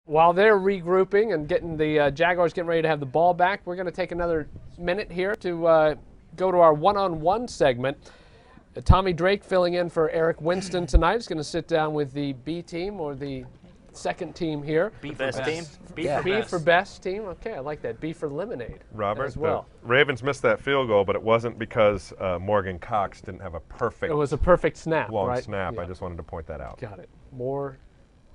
While they're regrouping and getting the Jaguars getting ready to have the ball back, we're going to take another minute here to go to our one-on-one segment. Tommy Drake filling in for Eric Winston tonight is going to sit down with the B team, or the second team here. B for best team. B for best team. Okay, I like that. B for lemonade. Robert, as well. The Ravens missed that field goal, but it wasn't because Morgan Cox didn't have a perfect. It was a perfect snap. Long right? snap. Yeah. I just wanted to point that out. Got it. More.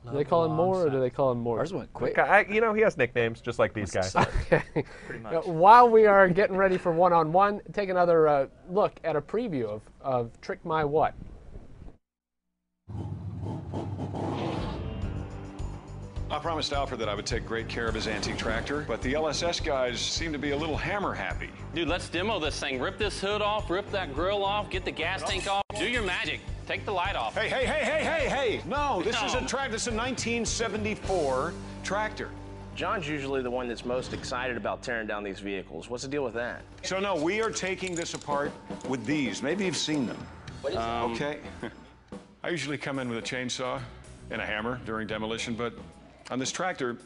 Do they call him Moore, or do they call him Moore? Ours went quick. You know, he has nicknames just like these guys. Okay. Pretty much. While we are getting ready for one-on-one, take another look at a preview of Trick My What. I promised Alfred that I would take great care of his antique tractor, but the LSS guys seem to be a little hammer happy. Dude, let's demo this thing. Rip this hood off, rip that grill off, get the gas tank off. Do your magic. Take the light off. Hey. No, this is a tractor. This is a 1974 tractor. John's usually the one that's most excited about tearing down these vehicles. What's the deal with that? So no, we are taking this apart with these. Maybe you've seen them. What is it? Okay. I usually come in with a chainsaw and a hammer during demolition, but on this tractor,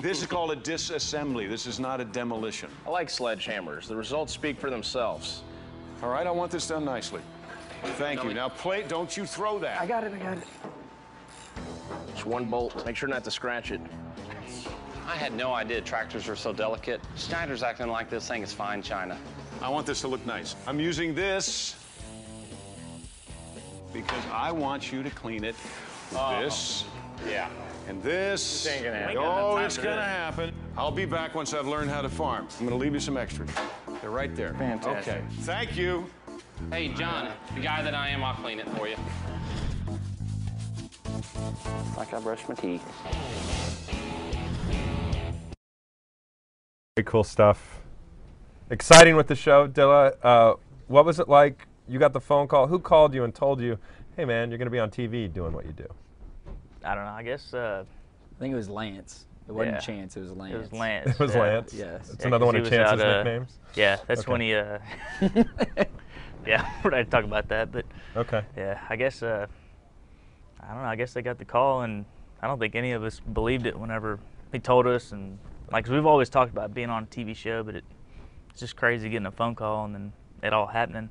this is called a disassembly. This is not a demolition. I like sledgehammers. The results speak for themselves. All right, I want this done nicely. Thank you. Now, don't you throw that. I got it. Just one bolt. Make sure not to scratch it. I had no idea tractors were so delicate. Schneider's acting like this thing is fine china. I want this to look nice. I'm using this because I want you to clean it. This. Yeah. And this. This ain't gonna happen. Oh, it's gonna happen. I'll be back once I've learned how to farm. I'm gonna leave you some extras. They're right there. Fantastic. Okay. Thank you. Hey, John, the guy that I am, I'll clean it for you. Like I brush my teeth. Very cool stuff. Exciting with the show, Dylla. What was it like? You got the phone call. Who called you and told you, hey, man, you're going to be on TV doing what you do? I don't know. I guess. I think it was Lance. It wasn't Yeah. Chance. It was Lance. It was Lance. It was yeah. Lance? Yes. It's Yeah, another 'cause one he of was Chance's out, nicknames? Yeah, that's Okay. when he. Yeah, we're not to talk about that, but Okay. yeah, I guess. I don't know. I guess they got the call, and I don't think any of us believed it whenever he told us. And like, 'cause we've always talked about being on a TV show, but it's just crazy getting a phone call and then it all happening.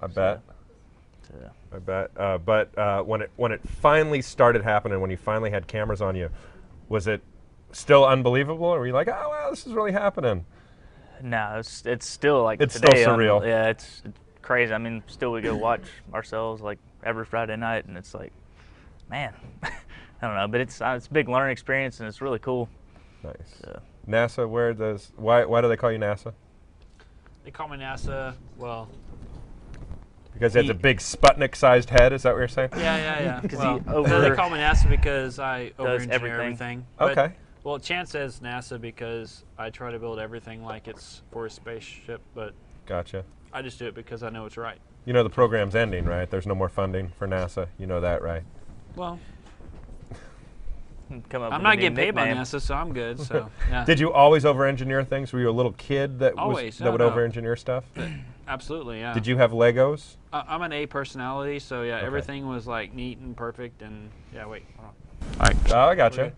I bet. So, I bet. But when it finally started happening, when you finally had cameras on you, was it still unbelievable? Or were you like, oh, wow, this is really happening? no, it's still like It's today, still surreal. Yeah, it's crazy. I mean, still we go watch ourselves like every Friday night, and it's like, man, I don't know, but it's a big learning experience, and it's really cool. Nice. So, NASA, why do they call you NASA? They call me NASA. Well, Because it has a big Sputnik-sized head, is that what you're saying? yeah. 'Cause Well, he no, they call me NASA because I does over-engineer everything. But, Okay. Well, Chance says NASA because I try to build everything like it's for a spaceship, but Gotcha. I just do it because I know it's right. You know the program's ending, right? There's no more funding for NASA. You know that, right? Well, come up I'm with a not new getting paid by nickname. NASA, so I'm good. So yeah, Did you always over-engineer things? Were you a little kid that Always, that would no. over-engineer stuff? absolutely, yeah. Did you have Legos? I'm an A personality, so yeah, Okay. everything was like neat and perfect, and yeah. Wait, hold on. Oh, I gotcha. Okay.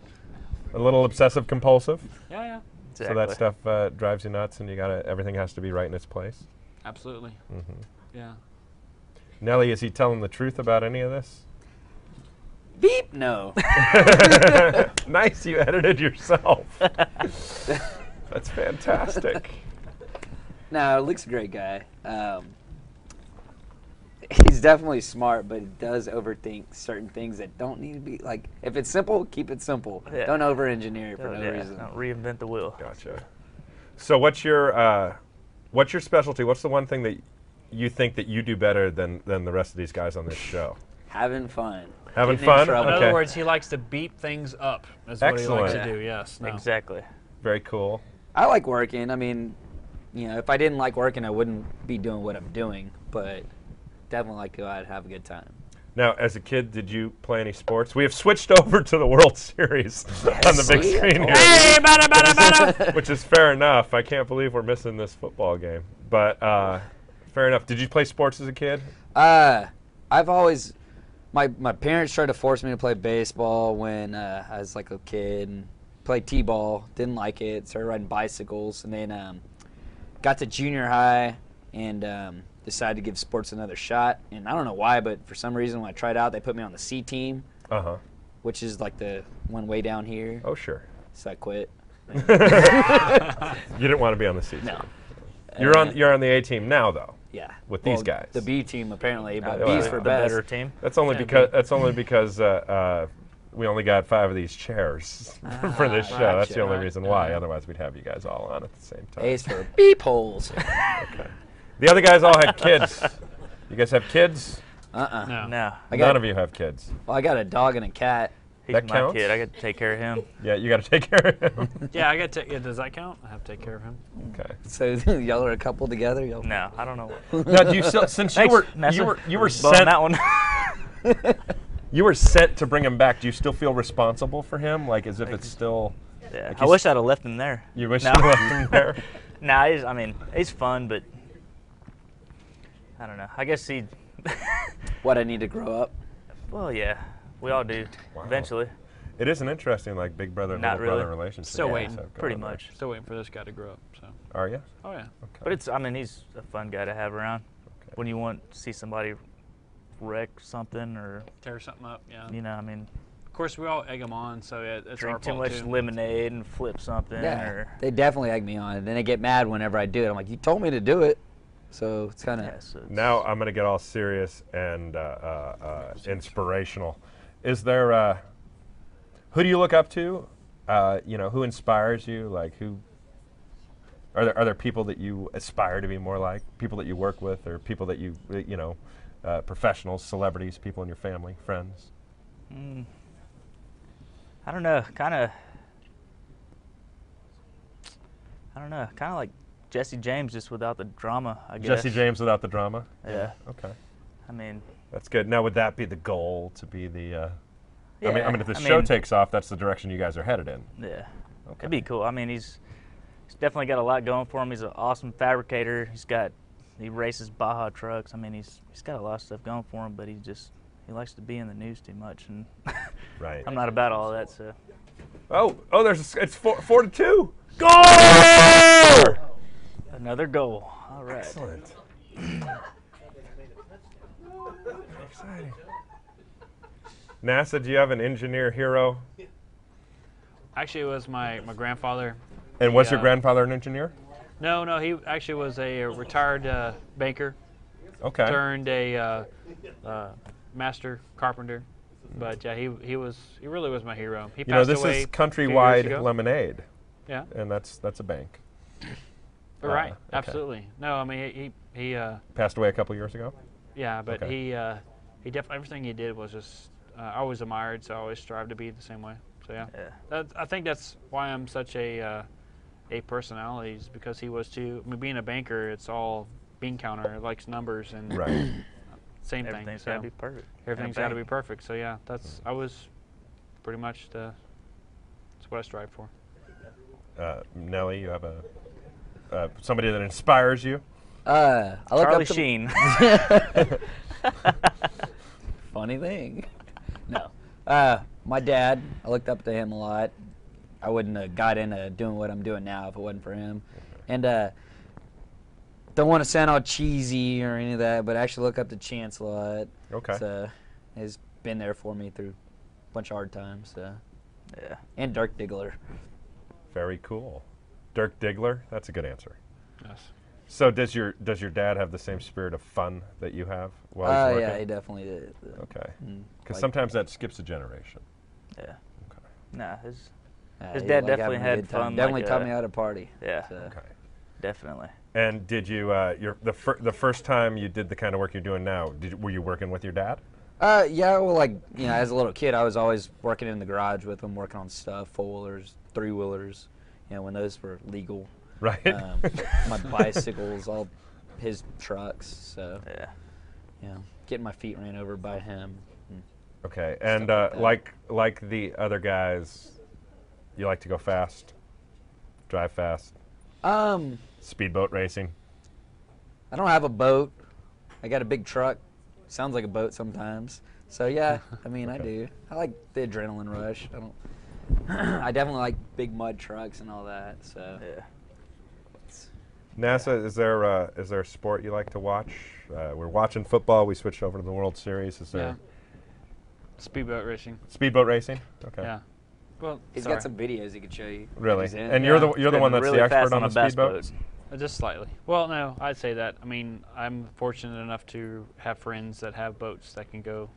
A little obsessive-compulsive. Yeah, So that stuff drives you nuts, and everything has to be right in its place. absolutely. Mm-hmm. Yeah. Nelly, is he telling the truth about any of this? Beep. No. Nice, you edited yourself. That's fantastic. No, Luke's a great guy. He's definitely smart, but he does overthink certain things that don't need to be. Like, if it's simple, keep it simple. Yeah. Don't over-engineer it for no reason. Don't reinvent the wheel. Gotcha. So what's your specialty? What's the one thing that you think that you do better than the rest of these guys on this show? Having fun. Having Getting in fun? trouble. In Okay. other words, he likes to beat things up. That's what he likes to Excellent. do. Yes. No. Exactly. Very cool. I like working. I mean, if I didn't like working, I wouldn't be doing what I'm doing. But definitely like to go out and have a good time. Now, as a kid, did you play any sports? We have switched over to the World Series on the big see? screen here. Hey, bada. Which is fair enough. I can't believe we're missing this football game. But fair enough. Did you play sports as a kid? I've always, My parents tried to force me to play baseball when I was like a kid and played t-ball. Didn't like it. Started riding bicycles, and then got to junior high and decided to give sports another shot. And I don't know why, but for some reason when I tried out, they put me on the C team, which is like the one way down here. Oh, sure. So I quit. You didn't want to be on the C team. No. You're on the A team now, though. Yeah. With these guys. The B team apparently, but well, B's for the best. better team. That's only because we only got 5 of these chairs for this show. That's the only reason why. Otherwise, we'd have you guys all on at the same time. A's for beep holes. Okay. The other guys all had kids. You guys have kids? No. No. None of you have kids. Well, I got a dog and a cat. He's That my counts? kid. I got to take care of him. Yeah, you got to take care of him. Yeah, I got to. Yeah, does that count? I have to take care of him. Okay. So y'all are a couple together? Y'all No, I don't know. Now, do you still, since Thanks, you were Nessa. you were Blowing sent that one. you were sent to bring him back, do you still feel responsible for him? Like as if it's still Yeah. Like I wish I'd have left him there. you wish No. you left him there? Nah, I mean, he's fun, but I don't know. I guess he. What, I need to grow up? Well, yeah, we all do eventually. It is an interesting like big brother and Not little brother really. relationship. Still you waiting. guys have going Pretty on there. much. Still waiting for this guy to grow up. So. Are you? Oh yeah. Okay. But it's. I mean, he's a fun guy to have around. When you want to see somebody wreck something or Tear something up. Yeah. you know, I mean, Of course, we all egg them on, so it's our drink too fault much too. lemonade and flip something. Yeah. Or They definitely egg me on, and then they get mad whenever I do it. I'm like, you told me to do it. So it's kind of. yeah, so it's- Now I'm going to get all serious and inspirational. Is there who do you look up to? You know, who inspires you? Like who are there people that you aspire to be more like? People that you work with, or people that you know, professionals, celebrities, people in your family, friends? I don't know, kind of like Jesse James, just without the drama, I guess. Jesse James without the drama. Yeah. Okay. I mean, That's good. Now, would that be the goal to be the? yeah. I mean, if the show takes off, that's the direction you guys are headed in. Yeah. Okay. It'd be cool. I mean, he's definitely got a lot going for him. He's an awesome fabricator. He races Baja trucks. I mean, he's got a lot of stuff going for him, but he likes to be in the news too much, and Right. I'm not about all that. So Oh, it's 4-2. goal! Another goal. All right. Excellent. Exciting. NASA, do you have an engineer hero? Actually, it was my grandfather. And was your Yeah. grandfather an engineer? No, he actually was a retired banker Okay. turned a master carpenter. But yeah, he really was my hero. He You know, passed this away is a few Countrywide years ago. Lemonade, Yeah, and that's a bank. right. okay. Absolutely. No, I mean he Passed away a couple years ago. yeah, but Okay. he definitely everything he did was just I always admired, so I always strive to be the same way. So yeah, Yeah. I think that's why I'm such a personality, is because he was too. I mean, being a banker, it's all bean counter. It likes numbers and Right. same thing. Everything's So got to be perfect. everything's In a got to be bank. perfect. So yeah, I was pretty much that's what I strive for. Nelly, you have somebody that inspires you? I look Charlie up to, Sheen. Funny thing. No. My dad, I looked up to him a lot. I wouldn't have got into doing what I'm doing now if it wasn't for him. And don't want to sound all cheesy or any of that, but I actually look up to Chance a lot. Okay. So he's been there for me through a bunch of hard times. Yeah. And Dirk Diggler. Very cool. Dirk Diggler, that's a good answer. Yes. So does your dad have the same spirit of fun that you have while he's working? Yeah, he definitely did. Okay. Because Like- sometimes that skips a generation. Yeah. Okay. Nah, his He dad liked definitely having a had good time. fun, Definitely like, taught me how to party. yeah. So. Okay. definitely. And did you the first time you did the kind of work you're doing now? Were you working with your dad? Yeah, well, like, you know, as a little kid, I was always working in the garage with him, working on stuff, four-wheelers, three-wheelers, you know, when those were legal. Right. My bicycles, all his trucks, so, Yeah. you know, getting my feet ran over by him. Okay. And like that. like the other guys, you like to go fast, drive fast, speedboat racing. I don't have a boat. I got a big truck. Sounds like a boat sometimes. So yeah, I mean, I do. I like the adrenaline rush. I don't. I definitely like big mud trucks and all that. So Yeah. NASA, is there a sport you like to watch? We're watching football. We switched over to the World Series. Is there Speedboat racing. speedboat racing? Okay. Yeah. Well, he's got some videos he could show you. Really? He's in. And you're the one that's really the expert fast on a the bass speedboat? boat. Just slightly. Well, no, I'd say that. I mean, I'm fortunate enough to have friends that have boats that can go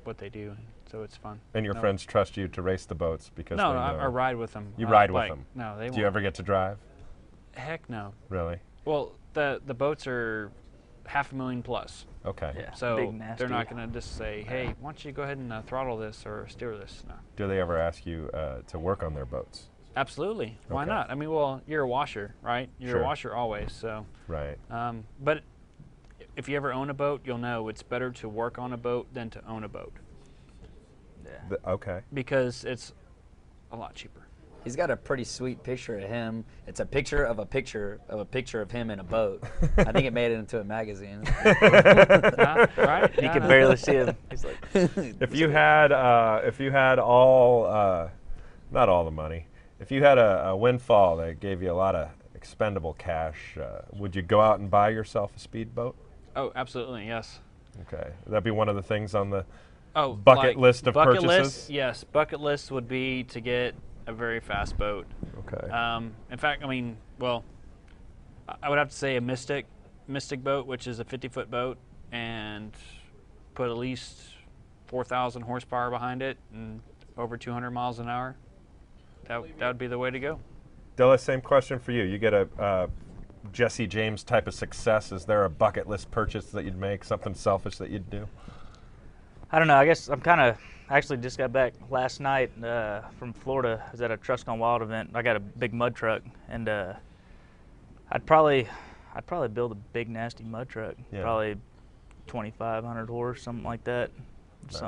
what they do, so it's fun. And your friends trust you to race the boats because No, they no, know. I ride with them. You ride with them? No, they won't. Do you ever get to drive? Heck no. Really? Well, the boats are $500,000 plus. Okay. Yeah. So big, nasty. they're not going to just say, hey, why don't you go ahead and throttle this or steer this? No. Do they ever ask you to work on their boats? Absolutely. Why Okay. not? I mean, well, you're a washer, right? You're Sure. a washer always. So, Right. but if you ever own a boat, you'll know it's better to work on a boat than to own a boat Yeah. Okay. because it's a lot cheaper. He's got a pretty sweet picture of him. It's a picture of a picture of a picture of him in a boat. I think it made it into a magazine. Right? You Yeah, can no. barely see him. He's like, If you had all, not all the money, if you had a windfall that gave you a lot of expendable cash, would you go out and buy yourself a speedboat? Oh, absolutely, yes. Okay. That'd be one of the things on the Oh, bucket list of bucket purchases? List, yes, bucket list would be to get a very fast boat. Okay. In fact, I mean, well, I would have to say a Mystic boat, which is a 50-foot boat, and put at least 4,000 horsepower behind it and over 200 miles an hour. That would be the way to go. Dylla, same question for you. You get a Jesse James type of success. Is there a bucket list purchase that you'd make, something selfish that you'd do? I don't know. I guess I'm kind of actually just got back last night from Florida. I was at a Trucks Gone Wild event. I got a big mud truck, and I'd probably build a big nasty mud truck. Yeah. Probably 2,500 horse, something like that. Nice.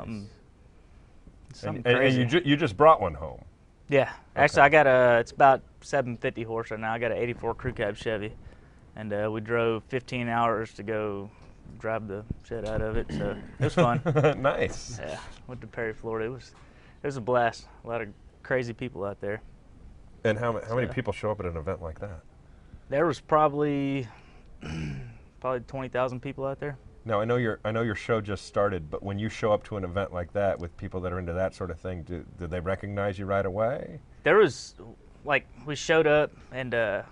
Something And crazy. you just brought one home. Yeah, actually, I got it's about 750 horse right now. I got an '84 crew cab Chevy, and we drove 15 hours to go drive the shit out of it. So it was fun. Nice. Yeah, went to Perry, Florida. It was a blast. A lot of crazy people out there. And how many people show up at an event like that? There was probably 20,000 people out there. Now I know your show just started, but when you show up to an event like that with people that are into that sort of thing, do they recognize you right away? There was, like, we showed up, and the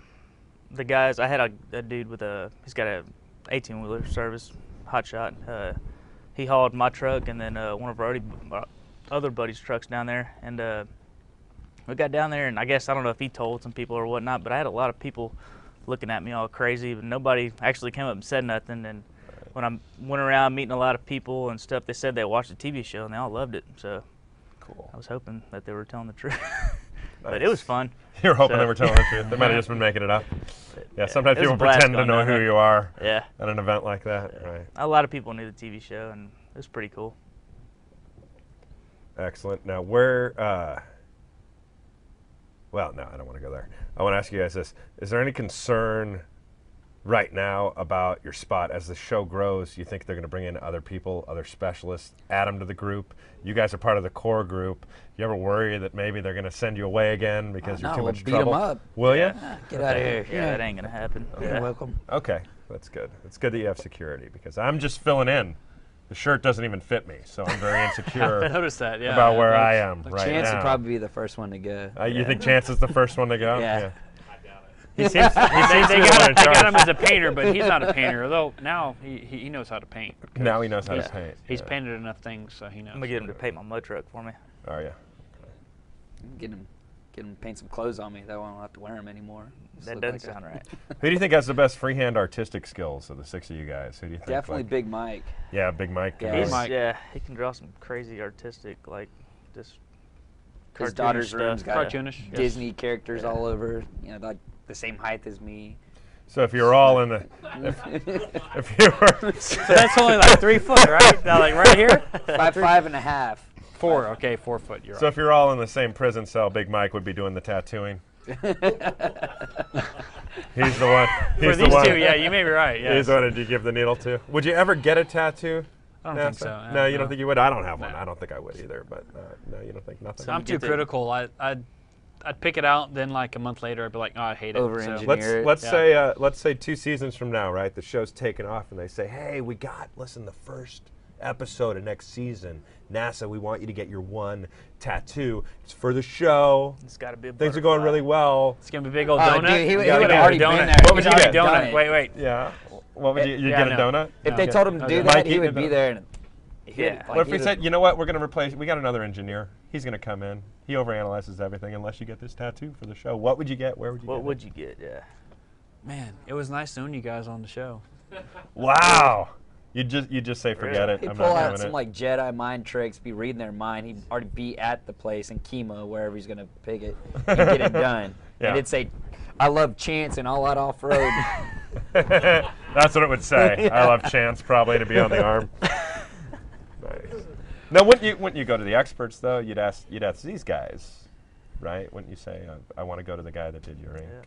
guys, I had a dude with he's got a 18-wheeler service, hot shot. He hauled my truck and then one of our other buddies' trucks down there, and we got down there, and I guess, I don't know if he told some people or whatnot, but I had a lot of people looking at me all crazy, but nobody actually came up and said nothing. And when I went around meeting a lot of people and stuff, they said they watched the TV show and they all loved it. So cool. I was hoping that they were telling the truth. Nice. But it was fun. You're hoping So- they were telling the truth. They might have just been making it up. Yeah, sometimes it was people a blast pretend to going know down who there. you are Yeah. at an event like that. Right. A lot of people knew the TV show, and it was pretty cool. Excellent. Now, where, well, no, I don't want to go there. I want to ask you guys this. Is there any concern right now about your spot as the show grows? You think they're going to bring in other people, other specialists, add them to the group? You guys are part of the core group. You ever worry that maybe they're going to send you away again because you're no, too we'll much beat trouble? 'em up. Will you? Get out of here. Yeah, that ain't going to happen. You're welcome. Okay, that's good. It's good that you have security because I'm just filling in. The shirt doesn't even fit me, so I'm very insecure I noticed that, yeah. about where I am right Chance now. would probably be the first one to go. You think Chance is the first one to go? Yeah. He seems to They be the one in got charge. him as a painter, but he's not a painter. Although now he knows how to paint. Now he knows how to He's- paint. He's yeah. painted enough things, so he knows. I'm going to get him to paint my mud truck for me. Are you? Get him to paint some clothes on me. That one I won't have to wear them anymore. Just That look doesn't like sound right. Who do you think has the best freehand artistic skills of the six of you guys? Who do you think? Definitely like- Big Mike. Yeah, Big Mike. Yeah. can He's, do it. Mike. he can draw some crazy artistic, like, just His cartoonish daughter's stuff. room's got Cartoonish. yes. Disney characters all over. You know, like the same height as me. So if you're all in the, if you were, So that's only like 3 foot, right? Now, like right here? 5'5.5". 4. Okay, 4 foot. You're so if you're all in the same prison cell, Big Mike would be doing the tattooing. He's the one. For He's the these one. two, yeah, you may be right. He's Yes. the one that you give the needle to. Would you ever get a tattoo? I don't think so. No, you don't think you would? I don't have one. I don't think I would either. But no, you don't think nothing. So I'm too critical. I'd pick it out, then like a month later, I'd be like, oh, I hate it. Over-engineer it. Let's say 2 seasons from now, right? The show's taken off, and they say, hey, listen, the first episode of next season, NASA, we want you to get your one tattoo. It's for the show. It's got to be a Things are going really well. It's gonna be a big old donut. Dude, he would have already been there. What would you get? Donut. Wait. Yeah. What would you get? A donut? If they told him to do that, he would be there. And What if we said, you know what, we're going to replace, we got another engineer. He's going to come in. He overanalyzes everything unless you get this tattoo for the show. What would you get? Where would you get it? What would you get? Yeah. Man, it was nice knowing you guys on the show. Wow. You just say forget it. He'd I'm pull not out doing some it. like Jedi mind tricks, be reading their mind. He'd already be at the place in chemo, wherever he's gonna pick it, and get it done. Yeah. And it'd say, "I love Chance and all out off road." That's what it would say. I love Chance probably to be on the arm. Nice. Now, wouldn't you go to the experts though? You'd ask these guys, right? Wouldn't you say, I want to go to the guy that did your ink? Yeah.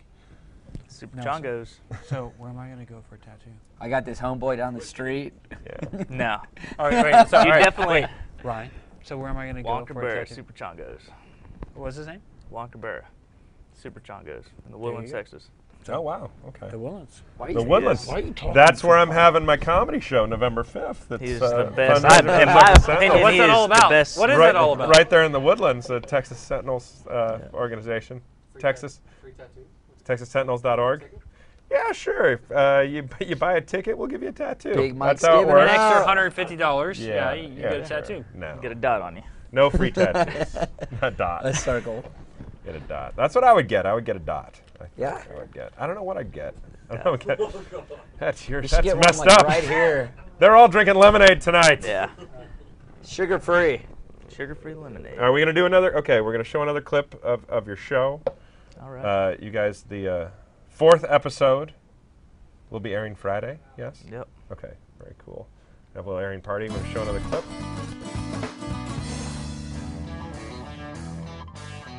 Super Chongos. So where am I gonna go for a tattoo? I got this homeboy down the street. Yeah. No. All right, wait. So You definitely. Ryan. So where am I gonna go Wonka for a Bear, tattoo? Super Chongos. What's his name? Wonka Bear, Super Chongos in the Woodlands, go. Texas. Oh wow. Okay. The Woodlands. The Woodlands. That's where I'm having my comedy show November 5th. It's, He's the best. fundraiser In for my Texas opinion, Sentinels. What's he that all is the about? best. What is right, that all about? Right there in the Woodlands, the Texas Sentinels organization. Free tattoo. TexasSentinels.org. Yeah, sure. If you buy a ticket, we'll give you a tattoo. Big Mike's That's how it giving it works. An out. extra $150. Yeah, you get a sure. tattoo. No. Get a dot on you. No free tattoos. A dot. A circle. Get a dot. That's what I would get. I would get a dot. I think Yeah. I would get. I don't know what I'd get. I don't know what I'd get. That's You should that's get one messed like up. right here, They're all drinking lemonade tonight. Yeah. sugar free. Sugar-free lemonade. Are we going to do another? Okay, we're going to show another clip of your show. All right. You guys, the 4th episode will be airing Friday, yes? Yep. Okay, very cool. Have a little airing party. We're going to show another clip.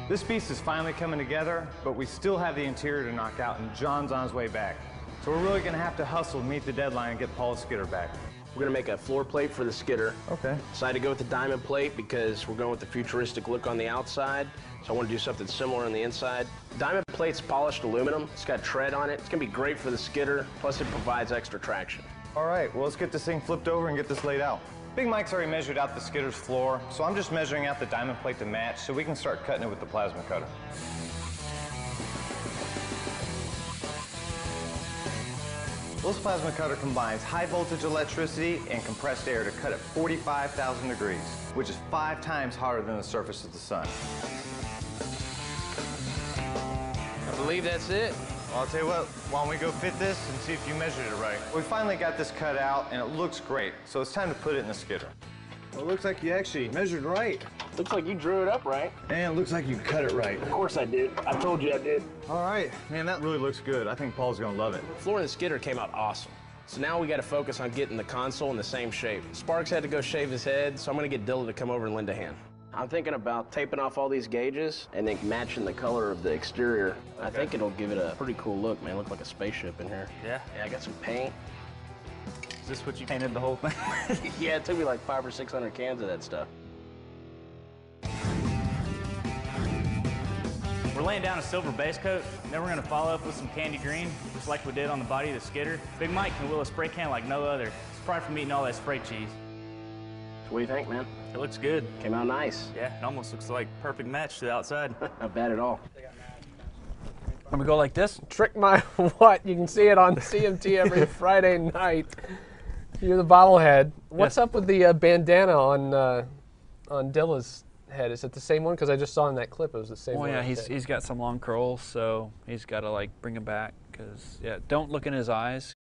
This beast is finally coming together, but we still have the interior to knock out, and John's on his way back. So we're really going to have to hustle to meet the deadline and get Paul's skidder back. We're gonna make a floor plate for the skidder. Okay. Decided to go with the diamond plate because we're going with the futuristic look on the outside. So I want to do something similar on the inside. Diamond plate's polished aluminum. It's got tread on it. It's gonna be great for the skidder. Plus it provides extra traction. All right, well, let's get this thing flipped over and get this laid out. Big Mike's already measured out the skidder's floor, so I'm just measuring out the diamond plate to match so we can start cutting it with the plasma cutter. This plasma cutter combines high voltage electricity and compressed air to cut at 45,000 degrees, which is 5 times hotter than the surface of the sun. I believe that's it. Well, I'll tell you what, why don't we go fit this and see if you measured it right. We finally got this cut out and it looks great, so it's time to put it in the skidder. Well, it looks like you actually measured right. Looks like you drew it up right. And it looks like you cut it right. Of course I did. I told you I did. All right, man, that really looks good. I think Paul's gonna love it. The floor in the skidder came out awesome. So now we got to focus on getting the console in the same shape. Sparks had to go shave his head, so I'm gonna get Dylla to come over and lend a hand. I'm thinking about taping off all these gauges and then matching the color of the exterior. Okay. I think it'll give it a pretty cool look, man. Look like a spaceship in here. Yeah. Yeah, I got some paint. Is this what you painted the whole thing? Yeah, it took me like 500 or 600 cans of that stuff. We're laying down a silver base coat, then we're gonna follow up with some candy green, just like we did on the body of the skidder. Big Mike can wheel a spray can like no other. It's probably from eating all that spray cheese. So what do you think, man? It looks good. Came out nice. Yeah, it almost looks like perfect match to the outside. Not bad at all. Let me go like this. Trick my what? You can see it on CMT every Friday night. You're the bobblehead. What's up with the bandana on Dilla's head? Is it the same one? Because I just saw in that clip it was the same Oh one. yeah, he's got some long curls, so he's got to like bring him back. Because yeah, don't look in his eyes.